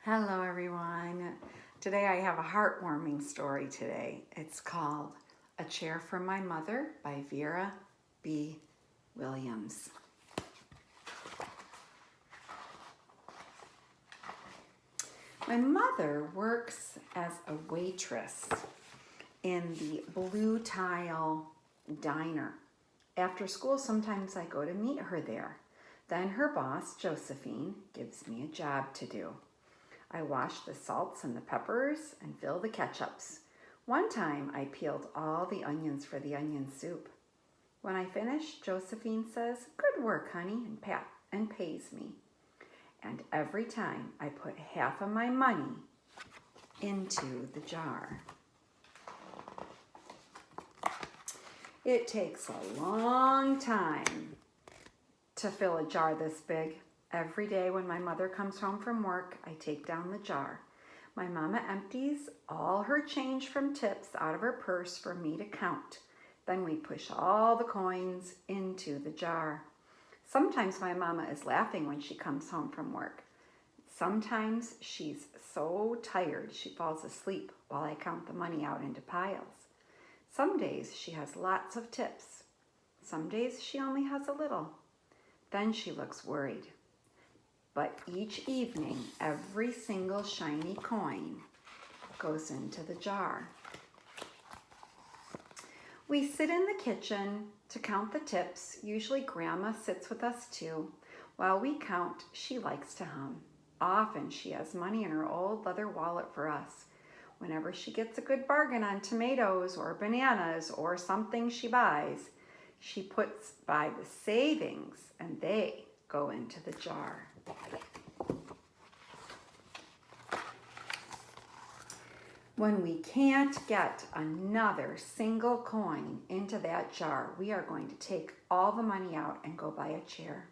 Hello everyone. Today I have a heartwarming story today. It's called A Chair for My Mother by Vera B. Williams. My mother works as a waitress in the Blue Tile Diner. After school, sometimes I go to meet her there. Then her boss, Josephine, gives me a job to do. I wash the salts and the peppers and fill the ketchups. One time I peeled all the onions for the onion soup. When I finish, Josephine says, "Good work, honey," and pays me. And every time I put half of my money into the jar. It takes a long time to fill a jar this big. Every day when my mother comes home from work, I take down the jar. My mama empties all her change from tips out of her purse for me to count. Then we push all the coins into the jar. Sometimes my mama is laughing when she comes home from work. Sometimes she's so tired she falls asleep while I count the money out into piles. Some days she has lots of tips. Some days she only has a little. Then she looks worried. But each evening, every single shiny coin goes into the jar. We sit in the kitchen to count the tips. Usually Grandma sits with us too. While we count, she likes to hum. Often she has money in her old leather wallet for us. Whenever she gets a good bargain on tomatoes or bananas or something she buys, she puts by the savings and they go into the jar. When we can't get another single coin into that jar, we are going to take all the money out and go buy a chair.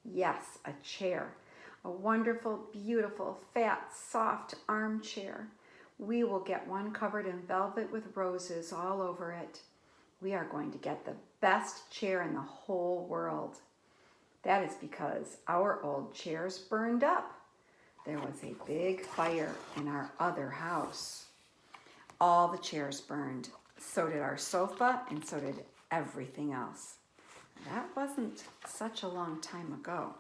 Yes, a chair. A wonderful, beautiful, fat, soft armchair. We will get one covered in velvet with roses all over it. We are going to get the best chair in the whole world. That is because our old chairs burned up. There was a big fire in our other house. All the chairs burned. So did our sofa, and so did everything else. That wasn't such a long time ago.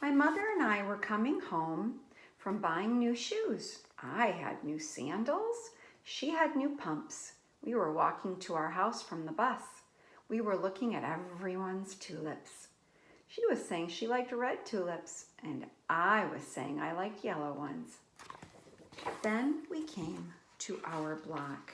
My mother and I were coming home from buying new shoes. I had new sandals. She had new pumps. We were walking to our house from the bus. We were looking at everyone's tulips. She was saying she liked red tulips, and I was saying I liked yellow ones. Then we came to our block.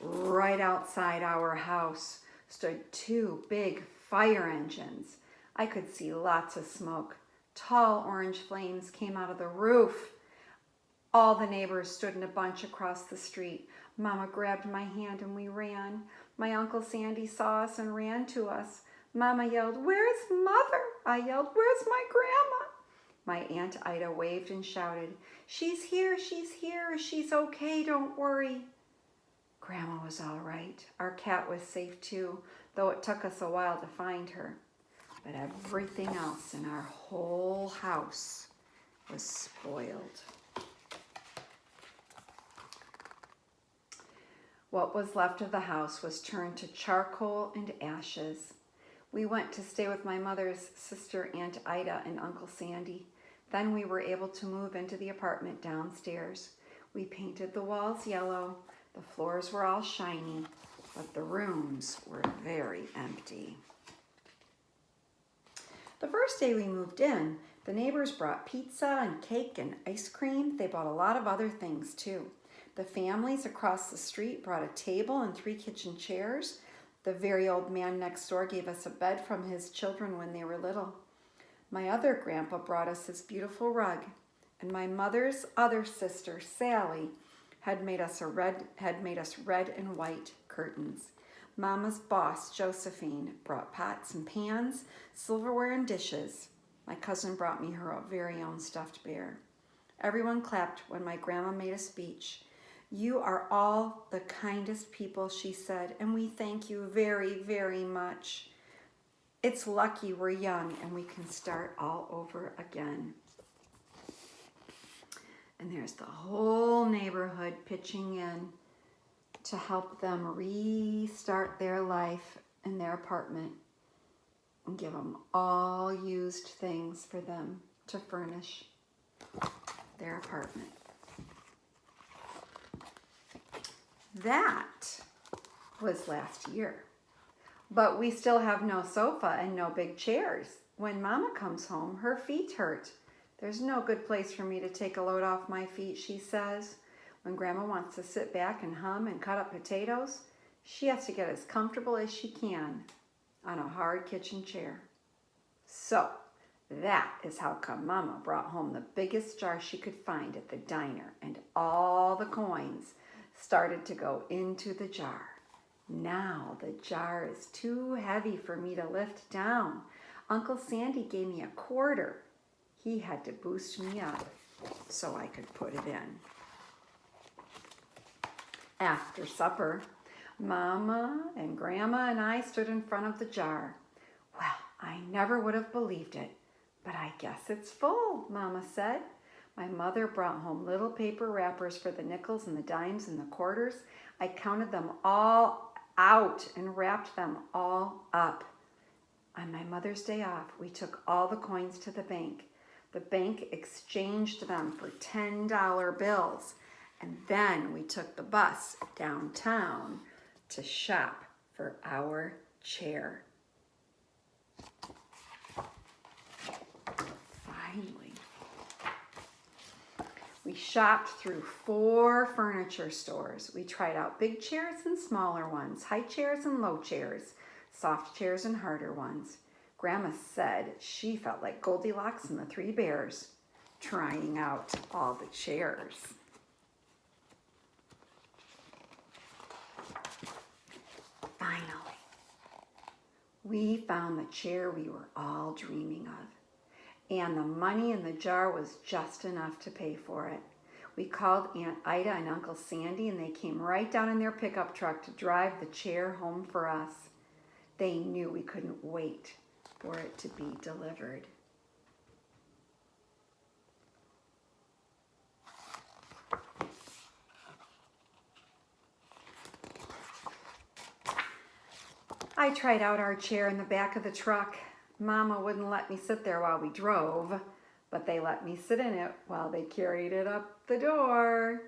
Right outside our house stood two big fire engines. I could see lots of smoke. Tall orange flames came out of the roof. All the neighbors stood in a bunch across the street. Mama grabbed my hand and we ran. My Uncle Sandy saw us and ran to us. Mama yelled, "Where's Mother?" I yelled, "Where's my grandma?" My Aunt Ida waved and shouted, she's here, she's okay, don't worry." Grandma was all right. Our cat was safe too, though it took us a while to find her. But everything else in our whole house was spoiled. What was left of the house was turned to charcoal and ashes. We went to stay with my mother's sister, Aunt Ida, and Uncle Sandy. Then we were able to move into the apartment downstairs. We painted the walls yellow. The floors were all shiny, but the rooms were very empty. The first day we moved in, the neighbors brought pizza and cake and ice cream. They bought a lot of other things too. The families across the street brought a table and 3 kitchen chairs. The very old man next door gave us a bed from his children when they were little. My other grandpa brought us this beautiful rug, and my mother's other sister, Sally, had made us red and white curtains. Mama's boss, Josephine, brought pots and pans, silverware and dishes. My cousin brought me her very own stuffed bear. Everyone clapped when my grandma made a speech. "You are all the kindest people," she said, "and we thank you very, very much." It's lucky we're young and we can start all over again. And there's the whole neighborhood pitching in to help them restart their life in their apartment and give them all used things for them to furnish their apartment. That was last year. But we still have no sofa and no big chairs. When Mama comes home, her feet hurt. There's no good place for me to take a load off my feet, she says. When Grandma wants to sit back and hum and cut up potatoes, she has to get as comfortable as she can on a hard kitchen chair. So that is how come Mama brought home the biggest jar she could find at the diner, and all the coins started to go into the jar. Now the jar is too heavy for me to lift down. Uncle Sandy gave me a quarter. He had to boost me up so I could put it in. After supper, Mama and Grandma and I stood in front of the jar. Well, I never would have believed it, but I guess it's full, Mama said. My mother brought home little paper wrappers for the nickels and the dimes and the quarters. I counted them all out and wrapped them all up. On my Mother's Day off, we took all the coins to the bank. The bank exchanged them for $10 bills, and then we took the bus downtown to shop for our chair. Finally, we shopped through 4 furniture stores. We tried out big chairs and smaller ones, high chairs and low chairs, soft chairs and harder ones. Grandma said she felt like Goldilocks and the 3 bears trying out all the chairs. Finally, we found the chair we were all dreaming of, and the money in the jar was just enough to pay for it. We called Aunt Ida and Uncle Sandy, and they came right down in their pickup truck to drive the chair home for us. They knew we couldn't wait for it to be delivered. I tried out our chair in the back of the truck. Mama wouldn't let me sit there while we drove, but they let me sit in it while they carried it up the door.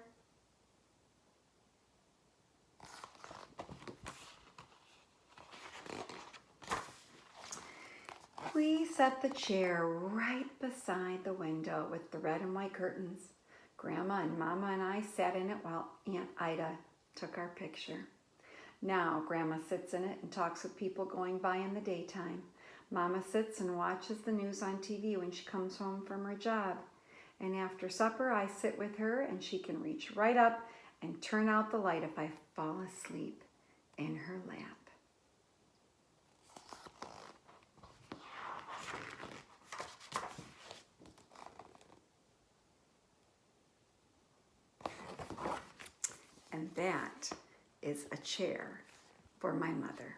We set the chair right beside the window with the red and white curtains. Grandma and Mama and I sat in it while Aunt Ida took our picture. Now Grandma sits in it and talks with people going by in the daytime. Mama sits and watches the news on TV when she comes home from her job. And after supper, I sit with her and she can reach right up and turn out the light if I fall asleep in her lap. And that is a chair for my mother.